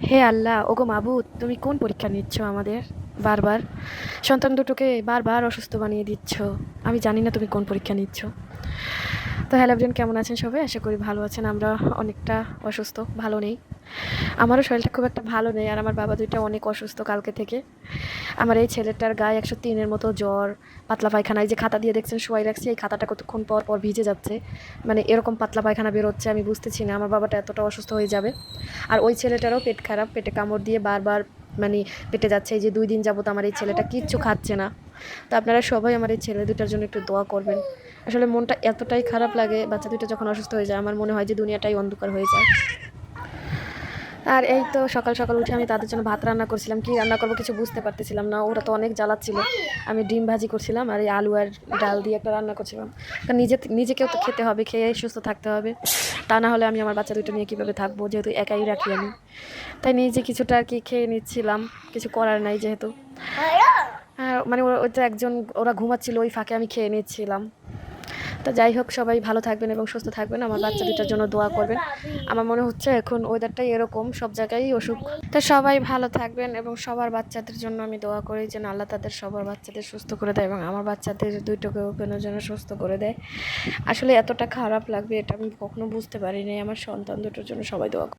হে আল্লাহ, ওগো মাবুদ, তুমি কোন পরীক্ষা নিচ্ছ আমাদের বারবার? সন্তান দুটোকে বারবার অসুস্থ বানিয়ে দিচ্ছ। আমি জানি না তুমি কোন পরীক্ষা নিচ্ছ। তো হ্যালো এভরিওয়ান, কেমন আছেন সবাই? আশা করি ভালো আছেন। আমরা অনেকটা অসুস্থ, ভালো নেই। আমারও শরীরটা খুব একটা ভালো নেই, আর আমার বাবা দুইটা অনেক অসুস্থ কালকে থেকে। আমার এই ছেলেটার গায়ে 103-এর মতো জ্বর, পাতলা পায়খানা। এই যে খাতা দিয়ে দেখছেন শোয়াই রাখছি, এই খাতাটা কতক্ষণ পর পর ভিজে যাচ্ছে। মানে এরকম পাতলা পায়খানা বেরোচ্ছে, আমি বুঝতেছি না আমার বাবাটা এতটা অসুস্থ হয়ে যাবে। আর ওই ছেলেটারও পেট খারাপ, পেটে কামড় দিয়ে বারবার মানে পেটে যাচ্ছে। এই যে 2 দিন যাবত আমার এই ছেলেটা কিচ্ছু খাচ্ছে না। তো আপনারা সবাই আমার এই ছেলে দুটার জন্য একটু দোয়া করবেন। আসলে মনটা এতটাই খারাপ লাগে, বাচ্চা দুটো যখন অসুস্থ হয়ে যায় আমার মনে হয় যে দুনিয়াটাই অন্ধকার হয়ে যায়। আর এই তো সকাল সকাল উঠে আমি তাদের জন্য ভাত রান্না করছিলাম, কি রান্না করবো কিছু বুঝতে পারতেছিলাম না, ওরা তো অনেক জ্বালাচ্ছিল। আমি ডিম ভাজি করছিলাম আর এই আলু আর ডাল দিয়ে একটা রান্না করছিলাম। কারণ নিজেকেও তো খেতে হবে, খেয়ে সুস্থ থাকতে হবে। তা না হলে আমি আমার বাচ্চা দুটো নিয়ে কীভাবে থাকবো, যেহেতু একাই রাখি আমি। তাই নিজে কিছুটা আর কি খেয়ে নিচ্ছিলাম, কিছু করার নাই যেহেতু। মানে ওই তো একজন, ওরা ঘুমাচ্ছিল, ওই ফাঁকে আমি খেয়ে নিচ্ছিলাম। তো যাই হোক, সবাই ভালো থাকবেন এবং সুস্থ থাকবেন, আমার বাচ্চা দুটার জন্য দোয়া করবেন। আমার মনে হচ্ছে এখন ওয়েদারটাই এরকম, সব জায়গায় অসুখ। তো সবাই ভালো থাকবেন এবং সবার বাচ্চাদের জন্য আমি দোয়া করি যেন আল্লাহ তাদের সবার বাচ্চাদের সুস্থ করে দেয় এবং আমার বাচ্চাদের দুইটোকেও কেন যেন সুস্থ করে দেয়। আসলে এতটা খারাপ লাগবে এটা আমি কখনো বুঝতে পারিনি। আমার সন্তান দুটোর জন্য সবাই দোয়া